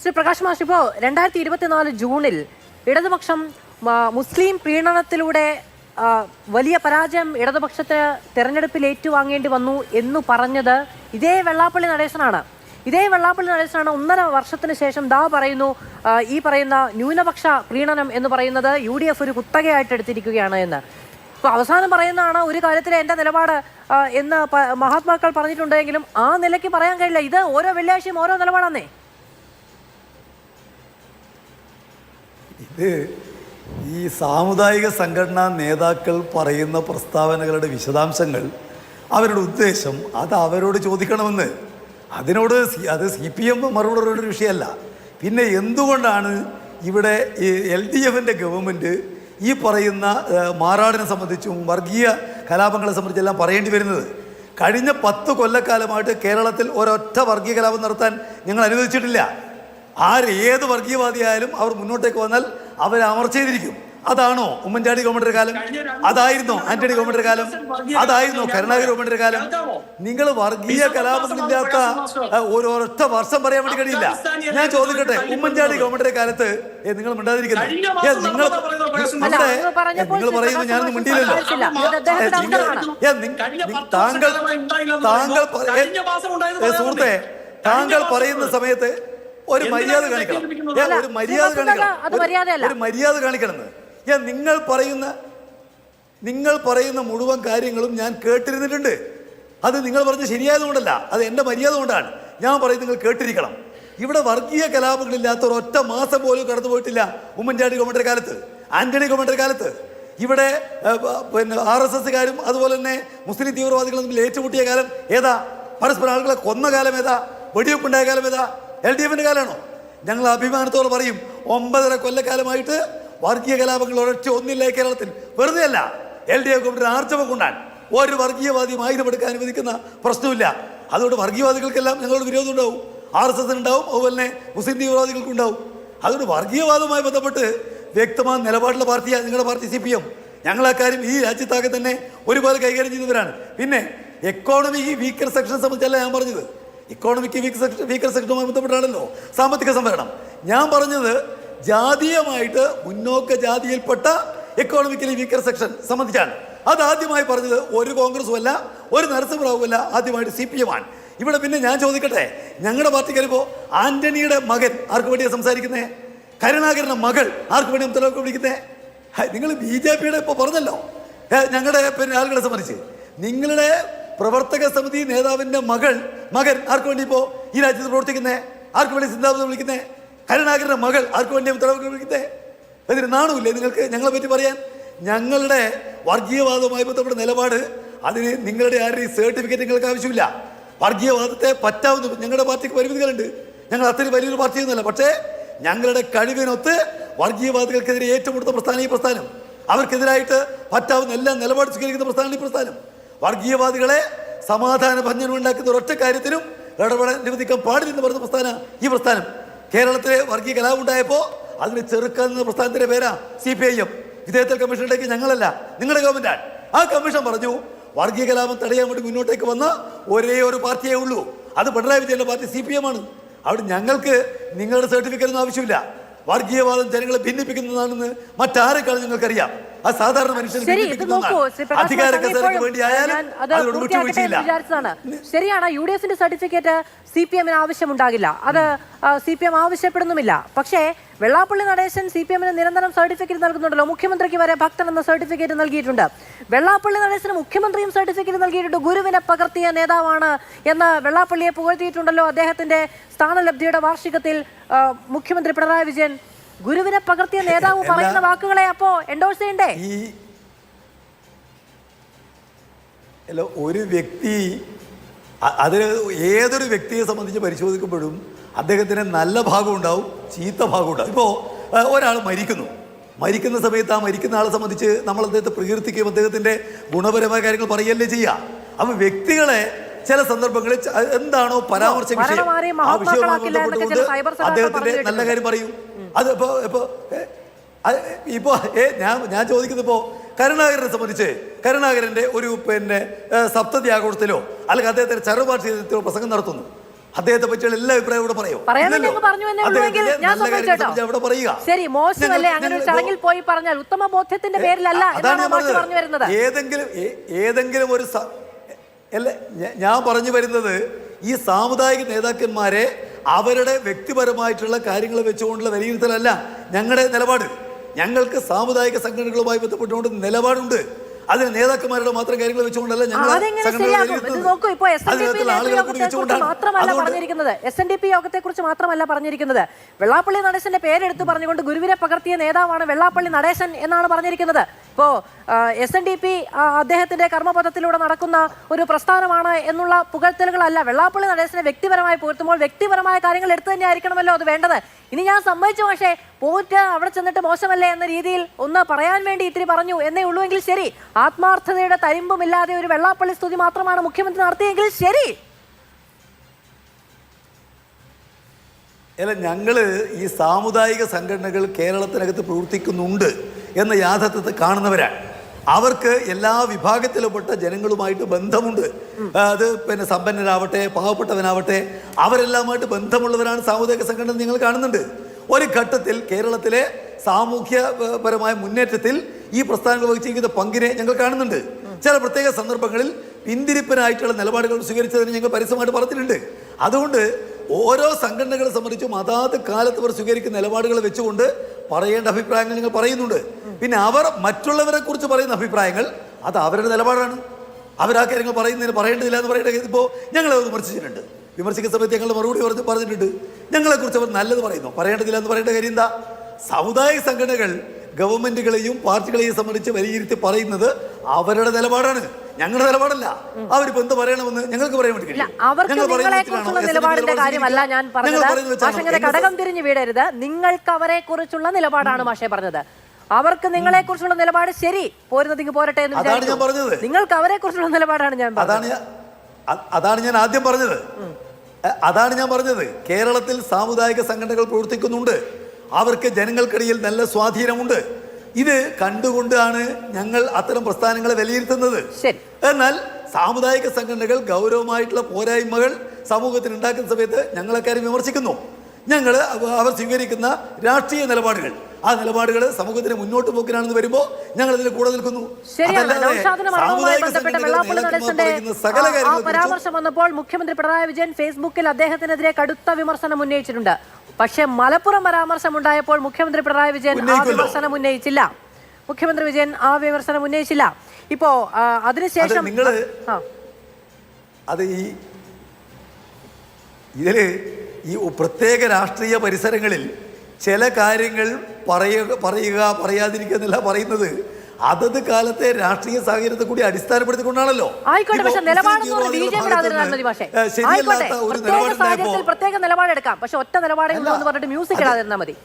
ശ്രീ പ്രകാശ് മാഷ്, ഇപ്പോൾ 2024 ജൂണിൽ ഇടതുപക്ഷം മുസ്ലിം പ്രീണനത്തിലൂടെ വലിയ പരാജയം ഇടതുപക്ഷത്തിന് തെരഞ്ഞെടുപ്പിൽ ഏറ്റുവാങ്ങേണ്ടി വന്നു എന്ന് പറഞ്ഞത് ഇതേ വെള്ളാപ്പള്ളി നടേശനാണ്. ഇതേ വെള്ളാപ്പള്ളി നടേശനാണ് 1.5 വർഷത്തിന് ശേഷം പറയുന്നു ഈ പറയുന്ന ന്യൂനപക്ഷ പ്രീണനം എന്ന് പറയുന്നത് UDF ഒരു കുത്തകയായിട്ട് എടുത്തിരിക്കുകയാണ് എന്ന്. ഇപ്പോൾ അവസാനം പറയുന്നതാണ് ഒരു കാര്യത്തിലെ എൻ്റെ നിലപാട് എന്ന് മഹാത്മാക്കൾ പറഞ്ഞിട്ടുണ്ടെങ്കിലും ആ നിലയ്ക്ക് പറയാൻ കഴിയില്ല. ഇത് ഓരോ വെള്ളിയാഴ്ചയും ഓരോ നിലപാടാന്നേ. ഇത് ഈ സാമുദായിക സംഘടനാ നേതാക്കൾ പറയുന്ന പ്രസ്താവനകളുടെ വിശദാംശങ്ങൾ, അവരുടെ ഉദ്ദേശം അത് അവരോട് ചോദിക്കണമെന്ന്. അതിനോട് അത് CPM മറുപടി ഒരു വിഷയമല്ല. പിന്നെ എന്തുകൊണ്ടാണ് ഇവിടെ ഈ LDFൻ്റെ ഗവൺമെൻറ് ഈ പറയുന്ന മാറാടിനെ സംബന്ധിച്ചും വർഗീയ കലാപങ്ങളെ സംബന്ധിച്ചെല്ലാം പറയേണ്ടി വരുന്നത്? കഴിഞ്ഞ 10 കൊല്ലക്കാലമായിട്ട് കേരളത്തിൽ ഒരൊറ്റ വർഗീയ കലാപം നടത്താൻ ഞങ്ങൾ അനുവദിച്ചിട്ടില്ല. ഏത് വർഗീയവാദിയായാലും അവർ മുന്നോട്ടേക്ക് വന്നാൽ അവരെ അമർച്ച ചെയ്തിരിക്കും. അതാണോ ഉമ്മൻചാണ്ടി ഗവൺമെന്റിന്റെ കാലം? അതായിരുന്നോ ആന്റണി ഗവൺമെന്റിന്റെ കാലം? അതായിരുന്നോ കരുണാകരൻ ഗവൺമെന്റിന്റെ കാലം? നിങ്ങൾ വർഗീയ കലാപമില്ലാത്ത ഒരൊറ്റ വർഷം പറയാൻ വേണ്ടി കഴിയില്ല. ഞാൻ ചോദിക്കട്ടെ, ഉമ്മൻചാണ്ടി ഗവൺമെന്റിന്റെ കാലത്ത് നിങ്ങൾ മിണ്ടാതിരിക്കുന്നു? നിങ്ങൾ പറയുന്നു ഞാനൊന്നും മിണ്ടിയില്ലല്ലോ. സുഹൃത്തെ, താങ്കൾ പറയുന്ന സമയത്ത് ഒരു മര്യാദ കാണിക്കണം. ഒരു മര്യാദ കാണിക്കണമെന്ന് നിങ്ങൾ പറയുന്ന മുഴുവൻ കാര്യങ്ങളും ഞാൻ കേട്ടിരുന്നിട്ടുണ്ട്. അത് നിങ്ങൾ പറഞ്ഞ് ശരിയായതുകൊണ്ടല്ല, അത് എൻ്റെ മര്യാദ കൊണ്ടാണ് ഞാൻ പറയുന്നത്. നിങ്ങൾ കേട്ടിരിക്കണം. ഇവിടെ വർഗീയ കലാപങ്ങളില്ലാത്ത ഒരൊറ്റ മാസം പോലും കടന്നു പോയിട്ടില്ല ഉമ്മൻചാണ്ടി ഗവൺമെന്റിന്റെ കാലത്ത്, ആന്റണി ഗവൺമെന്റിന്റെ കാലത്ത്. ഇവിടെ പിന്നെ RSSകാരും അതുപോലെ തന്നെ മുസ്ലിം തീവ്രവാദികളും തമ്മിൽ ഏറ്റുമുട്ടിയ കാലം ഏതാ? പരസ്പരം ആളുകളെ കൊന്ന കാലം ഏതാ? വെടിവെപ്പുണ്ടായ കാലം ഏതാ? LDFൻ്റെ കാലമാണോ? ഞങ്ങൾ അഭിമാനത്തോടെ പറയും 9.5 കൊല്ലക്കാലമായിട്ട് വർഗീയ കലാപങ്ങൾ ഒന്നില്ല കേരളത്തിൽ. വെറുതെ അല്ല, LDF ഗവൺമെന്റ് ആർജവം കൊണ്ടാണ്. ഒരു വർഗീയവാദിയും ആയുധമെടുക്കാൻ അനുവദിക്കുന്ന പ്രശ്നമില്ല. അതുകൊണ്ട് വർഗീയവാദികൾക്കെല്ലാം ഞങ്ങളോട് വിരോധം ഉണ്ടാവും, RSS ഉണ്ടാവും, അതുപോലെ തന്നെ മുസ്ലിം തീവ്രവാദികൾക്കുണ്ടാവും. അതുകൊണ്ട് വർഗീയവാദവുമായി ബന്ധപ്പെട്ട് വ്യക്തമായ നിലപാടുള്ള പാർട്ടിയാണ് നിങ്ങളുടെ പാർട്ടി CPM. ഞങ്ങളാക്കാര്യം ഈ രാജ്യത്താകെ തന്നെ ഒരുപോലെ കൈകാര്യം ചെയ്യുന്നവരാണ്. പിന്നെ എക്കോണമി വീക്കർ സെക്ഷനെ സംബന്ധിച്ചല്ല ഞാൻ പറഞ്ഞത്. ഇക്കോണമിക്ക് വീക്കർ സെക്ഷനുമായി ബന്ധപ്പെട്ടാണല്ലോ സാമ്പത്തിക സംവരണം. ഞാൻ പറഞ്ഞത് ജാതീയമായിട്ട് മുന്നോക്ക ജാതിയിൽപ്പെട്ട എക്കോണമിക്കലി വീക്കർ സെക്ഷൻ സംബന്ധിച്ചാണ്. അതാദ്യമായി പറഞ്ഞത് ഒരു കോൺഗ്രസും അല്ല, ഒരു നരസിംഹറാവുമല്ല, ആദ്യമായിട്ട് CPM ആണ്. ഇവിടെ പിന്നെ ഞാൻ ചോദിക്കട്ടെ, ഞങ്ങളുടെ പാർട്ടിക്കാരിപ്പോൾ ആന്റണിയുടെ മകൻ ആർക്ക് വേണ്ടിയാണ് സംസാരിക്കുന്നത്? കരുണാകരൻ്റെ മകൾ ആർക്ക് വേണ്ടി മുത്തലാഖ് വിളിക്കുന്നത്? നിങ്ങൾ BJPയുടെ ഇപ്പോൾ പറഞ്ഞല്ലോ ഞങ്ങളുടെ പിന്നെ ആളുകളെ സംബന്ധിച്ച്. നിങ്ങളുടെ പ്രവർത്തക സമിതി നേതാവിൻ്റെ മകൻ ആർക്ക് വേണ്ടി ഇപ്പോൾ ഈ രാജ്യത്ത് പ്രവർത്തിക്കുന്നത്? ആർക്ക് വേണ്ടി സിദ്ധാന്തം വിളിക്കുന്നത്? കരുണാകരൻ്റെ മകൾ ആർക്ക് വേണ്ടി മുത്തലാഖ് വിളിക്കുന്നത്? അതിന് നാണമില്ലേ നിങ്ങൾക്ക് ഞങ്ങളെ പറ്റി പറയാൻ? ഞങ്ങളുടെ വർഗീയവാദവുമായി ബന്ധപ്പെട്ട നിലപാട്, അതിന് നിങ്ങളുടെ ആരുടെയും സർട്ടിഫിക്കറ്റ് നിങ്ങൾക്ക് ആവശ്യമില്ല. വർഗീയവാദത്തെ പറ്റാവുന്ന ഞങ്ങളുടെ പാർട്ടിക്ക് പരിമിതികളുണ്ട്. ഞങ്ങൾ അത്രയും വലിയൊരു പാർട്ടിയൊന്നുമല്ല. പക്ഷേ ഞങ്ങളുടെ കഴിവിനൊത്ത് വർഗീയവാദികൾക്കെതിരെ ഏറ്റുമുട്ടുന്ന പ്രസ്ഥാനം ഈ പ്രസ്ഥാനം. അവർക്കെതിരായിട്ട് പറ്റാവുന്ന എല്ലാ നിലപാട് സ്വീകരിക്കുന്ന പ്രസ്ഥാനം ഈ പ്രസ്ഥാനം. വർഗീയവാദികളെ സമാധാന ഭഞ്ജനം ഉണ്ടാക്കുന്ന ഒരൊറ്റ കാര്യത്തിനും ഇടപെടാൻ അനുവദിക്കാൻ പാടില്ലെന്ന് പറഞ്ഞ പ്രസ്ഥാനം ഈ പ്രസ്ഥാനം. കേരളത്തിലെ വർഗീയ കലാപം ഉണ്ടായപ്പോൾ അതിന് ചെറുക്കുന്ന പ്രസ്ഥാനത്തിന്റെ പേരാ CPIM. വിധേയത്വ കമ്മീഷനിലേക്ക് ഞങ്ങളല്ല, നിങ്ങളുടെ ഗവൺമെന്റാണ്. ആ കമ്മീഷൻ പറഞ്ഞു വർഗീയ കലാപം തടയാൻ വേണ്ടി മുന്നോട്ടേക്ക് വന്ന ഒരേ ഒരു പാർട്ടിയേ ഉള്ളൂ, അത് പിണറായി വിജയന്റെ പാർട്ടി CPM ആണ്. അവിടെ ഞങ്ങൾക്ക് നിങ്ങളുടെ സർട്ടിഫിക്കറ്റ് ഒന്നും ആവശ്യമില്ല. വർഗീയവാദം ജനങ്ങളെ ഭിന്നിപ്പിക്കുന്നതാണെന്ന് മറ്റാരെക്കാളും നിങ്ങൾക്കറിയാം. ആ സാധാരണ മനുഷ്യൻ ശരിയാണ്. UDFന്റെ സർട്ടിഫിക്കറ്റ് CPMന് ആവശ്യമുണ്ടാകില്ല, അത് CPM ആവശ്യപ്പെടുന്നുമില്ല. പക്ഷേ വെള്ളാപ്പള്ളി നടേശൻ CPMന് നിരന്തരം സർട്ടിഫിക്കറ്റ് നൽകുന്നുണ്ടല്ലോ. മുഖ്യമന്ത്രിക്ക് വരെ ഭക്തൻ എന്ന സർട്ടിഫിക്കറ്റ് നൽകിയിട്ടുണ്ട്. വെള്ളാപ്പള്ളി നടേശന് മുഖ്യമന്ത്രിയും സർട്ടിഫിക്കറ്റ് നൽകിയിട്ടുണ്ട്. ഗുരുവിനെ പകർത്തിയ നേതാവാണ് എന്ന് വെള്ളാപ്പള്ളിയെ പുകഴ്ത്തിയിട്ടുണ്ടല്ലോ. അദ്ദേഹത്തിന്റെ സ്ഥാനലബ്ധിയുടെ വാർഷികത്തിൽ മുഖ്യമന്ത്രി പിണറായി വിജയൻ ഗുരുവിനെ പകർത്തിയ നേതാവ് പറയുന്ന വാക്കുകളെ അപ്പോ എൻഡോഴ്സ് ചെയ്യണ്ടേ? ഒരു വ്യക്തി, അതിൽ ഏതൊരു വ്യക്തിയെ സംബന്ധിച്ച് പരിശോധിക്കുമ്പോഴും അദ്ദേഹത്തിന് നല്ല ഭാഗം ഉണ്ടാവും, ചീത്ത ഭാഗം ഉണ്ടാവും. ഇപ്പോൾ ഒരാൾ മരിക്കുന്ന സമയത്ത് ആ മരിക്കുന്ന ആളെ സംബന്ധിച്ച് നമ്മൾ അദ്ദേഹത്തെ പ്രകീർത്തിക്കും, അദ്ദേഹത്തിൻ്റെ ഗുണപരമായ കാര്യങ്ങൾ പറയുകയല്ലേ ചെയ്യുക. അപ്പം വ്യക്തികളെ ചില സന്ദർഭങ്ങളിൽ എന്താണോ പരാമർശ വിഷയം, ആ വിഷയവുമായി ബന്ധപ്പെട്ടുകൊണ്ട് അദ്ദേഹത്തിൻ്റെ നല്ല കാര്യം പറയും. അത് ഇപ്പോൾ ഞാൻ ചോദിക്കുന്നത്, ഇപ്പോൾ കരുണാകരനെ സംബന്ധിച്ച് കരുണാകരൻ്റെ ഒരു പിന്നെ സപ്തതി ആഘോഷത്തിലോ അല്ലെങ്കിൽ അദ്ദേഹത്തിൻ്റെ ചരവാർഷികത്തിലോ പ്രസംഗം നടത്തുന്നു. അദ്ദേഹത്തെ പറ്റിയുള്ള എല്ലാ അഭിപ്രായം ഇവിടെ പറയോ? ശരി, മോശമല്ലേ അങ്ങനെ ഒരു ചടങ്ങിൽ പോയി പറഞ്ഞാൽ? ഉത്തമ ബോധ്യത്തിന്റെ പേരിലല്ല പറഞ്ഞു വരുന്നത്. ഏതെങ്കിലും ഒരു ഞാൻ പറഞ്ഞു വരുന്നത്, ഈ സാമുദായിക നേതാക്കന്മാരെ അവരുടെ വ്യക്തിപരമായിട്ടുള്ള കാര്യങ്ങൾ വെച്ചുകൊണ്ടുള്ള വിലയിരുത്തലല്ല ഞങ്ങളുടെ നിലപാട്. ഞങ്ങൾക്ക് സാമുദായിക സംഘടനകളുമായി ബന്ധപ്പെട്ടുകൊണ്ട് നിലപാടുണ്ട്. അതിന് നേതാക്കന്മാരുടെ മാത്രം കാര്യങ്ങൾ വെച്ചുകൊണ്ടല്ല ഞങ്ങൾ SNDP യോഗത്തെ കുറിച്ച് മാത്രമല്ല പറഞ്ഞിരിക്കുന്നത്. വെള്ളാപ്പള്ളി നടേശന്റെ പേരെടുത്ത് പറഞ്ഞുകൊണ്ട് ഗുരുവിനെ പകർത്തിയ നേതാവാണ് വെള്ളാപ്പള്ളി നടേശൻ എന്നാണ് പറഞ്ഞിരിക്കുന്നത്. ഇപ്പോ SNDP അദ്ദേഹത്തിന്റെ കർമ്മപഥത്തിലൂടെ നടക്കുന്ന ഒരു പ്രസ്ഥാനമാണ് എന്നുള്ള പുകഴ്ത്തലുകളല്ല. വെള്ളാപ്പള്ളി നടേശനെ വ്യക്തിപരമായി പുകഴ്ത്തുമ്പോൾ വ്യക്തിപരമായ കാര്യങ്ങൾ എടുത്തു തന്നെ ആയിരിക്കണമല്ലോ അത് വേണ്ടത്. ഇനി ഞാൻ സമ്മതിച്ചു, പക്ഷേ പോയിട്ട് അവിടെ ചെന്നിട്ട് മോശമല്ലേ എന്ന രീതിയിൽ ഒന്ന് പറയാൻ വേണ്ടി ഇത്തിരി പറഞ്ഞു എന്നേ ഉള്ളൂ എങ്കിൽ ശരി. ആത്മാർത്ഥതയുടെ തരിമ്പുമില്ലാതെ ഒരു വെള്ളാപ്പള്ളി സ്തുതി മാത്രമാണ് മുഖ്യമന്ത്രി നടത്തിയെങ്കിൽ ശരി. അല്ല, ഞങ്ങള് ഈ സാമുദായിക സംഘടനകൾ കേരളത്തിനകത്ത് പ്രവർത്തിക്കുന്നുണ്ട് എന്ന യാഥാർത്ഥ്യത്തെ കാണുന്നവരാണ്. അവർക്ക് എല്ലാ വിഭാഗത്തിലുംപ്പെട്ട ജനങ്ങളുമായിട്ട് ബന്ധമുണ്ട്. അത് പിന്നെ സമ്പന്നരാവട്ടെ പാവപ്പെട്ടവനാവട്ടെ അവരെല്ലാമായിട്ട് ബന്ധമുള്ളവരാണ് സാമുദായിക സംഘടന. നിങ്ങൾ കാണുന്നുണ്ട് ഒരു ഘട്ടത്തിൽ കേരളത്തിലെ സാമൂഹ്യപരമായ മുന്നേറ്റത്തിൽ ഈ പ്രസ്ഥാനങ്ങൾ വഹിച്ചിരിക്കുന്ന പങ്കിനെ ഞങ്ങൾ കാണുന്നുണ്ട്. ചില പ്രത്യേക സന്ദർഭങ്ങളിൽ പിന്തിരിപ്പനായിട്ടുള്ള നിലപാടുകൾ സ്വീകരിച്ചതിന് ഞങ്ങൾ പരസ്യമായിട്ട് പറഞ്ഞിട്ടുണ്ട്. അതുകൊണ്ട് ഓരോ സംഘടനകളെ സംബന്ധിച്ചും അതാത് കാലത്ത് അവർ സ്വീകരിക്കുന്ന നിലപാടുകൾ വെച്ചുകൊണ്ട് പറയേണ്ട അഭിപ്രായങ്ങൾ നിങ്ങൾ പറയുന്നുണ്ട്. പിന്നെ അവർ മറ്റുള്ളവരെ കുറിച്ച് പറയുന്ന അഭിപ്രായങ്ങൾ അത് അവരുടെ നിലപാടാണ്. അവരാ കാര്യങ്ങൾ പറയുന്നതിന് പറയേണ്ടതില്ല എന്ന് പറയേണ്ട. ഇപ്പോൾ ഞങ്ങളത് വിമർശിച്ചിട്ടുണ്ട്. വിമർശിക്കുന്ന സമയത്ത് ഞങ്ങൾ മറുപടി പറഞ്ഞിട്ടുണ്ട്. ഞങ്ങളെക്കുറിച്ച് അവർ നല്ലത് പറയുന്നു, പറയേണ്ടതില്ല എന്ന് പറയേണ്ട കാര്യം എന്താ? സാമുദായിക സംഘടനകൾ ഗവൺമെന്റുകളെയും പാർട്ടികളെയും സംബന്ധിച്ച് വിലയിരുത്തി പറയുന്നത് അവരുടെ നിലപാടാണ്, ഞങ്ങളുടെ നിലപാടല്ല. അവരിപ്പോ എന്ത് പറയണമെന്ന് ഞങ്ങൾക്ക് പറയാൻ പറ്റില്ല. നിലപാടിന്റെ കാര്യമല്ല ഞാൻ പറഞ്ഞത്. ഘടകം തിരിഞ്ഞു വീടരുത്. നിങ്ങൾക്ക് അവരെ കുറിച്ചുള്ള നിലപാടാണ് മാഷെ പറഞ്ഞത്. അവർക്ക് നിങ്ങളെ കുറിച്ചുള്ള നിലപാട് ശരി, പോരുന്നതിക്ക് പോരട്ടെ എന്ന് വിചാരിച്ചു. നിങ്ങൾക്ക് അവരെ കുറിച്ചുള്ള നിലപാടാണ് ഞാൻ പറഞ്ഞത്. അതാണ് ഞാൻ ആദ്യം പറഞ്ഞത്. അതാണ് ഞാൻ പറഞ്ഞത്. കേരളത്തിൽ സാമുദായിക സംഘടനകൾ പ്രവർത്തിക്കുന്നുണ്ട്. അവർക്ക് ജനങ്ങൾക്കിടയിൽ നല്ല സ്വാധീനമുണ്ട്. ഇത് കണ്ടുകൊണ്ടാണ് ഞങ്ങൾ അത്തരം പ്രസ്ഥാനങ്ങളെ വിലയിരുത്തുന്നത്. എന്നാൽ സാമുദായിക സംഘടനകൾ ഗൗരവമായിട്ടുള്ള പോരായ്മകൾ സമൂഹത്തിന് ഉണ്ടാക്കുന്ന സമയത്ത് ഞങ്ങളെക്കാരും വിമർശിക്കുന്നു. ഞങ്ങൾ അവർ സ്വീകരിക്കുന്ന രാഷ്ട്രീയ നിലപാടുകൾ, ആ നിലപാടുകൾ സമൂഹത്തിന് മുന്നോട്ട് പോക്കിനാണെന്ന് വരുമ്പോൾ ഞങ്ങൾ അതിന് കൂടെ നിൽക്കുന്നു. പരാമർശം വന്നപ്പോൾ മുഖ്യമന്ത്രി പിണറായി വിജയൻ ഫേസ്ബുക്കിൽ അദ്ദേഹത്തിനെതിരെ കടുത്ത വിമർശനം ഉന്നയിച്ചിട്ടുണ്ട്. പക്ഷേ മലപ്പുറം പരാമർശം ഉണ്ടായപ്പോൾ മുഖ്യമന്ത്രി പിണറായി വിജയൻ ആ വിമർശനം ഉന്നയിച്ചില്ല. ഇപ്പോ അതിനുശേഷം അത് ഇതില് ഈ പ്രത്യേക രാഷ്ട്രീയ പരിസരങ്ങളിൽ ചില കാര്യങ്ങൾ പറയാതിരിക്കുക എന്നല്ല പറയുന്നത്. അതത് കാലത്തെ രാഷ്ട്രീയ സാഹചര്യത്തെ കൂടി അടിസ്ഥാനപ്പെടുത്തിക്കൊണ്ടാണല്ലോ. പ്രത്യേക നിലപാടെടുക്കാം, പക്ഷെ ഒറ്റ നിലപാടിൽ പറഞ്ഞിട്ട് മ്യൂസിക് ഇടാതിരുന്നാൽ മതി.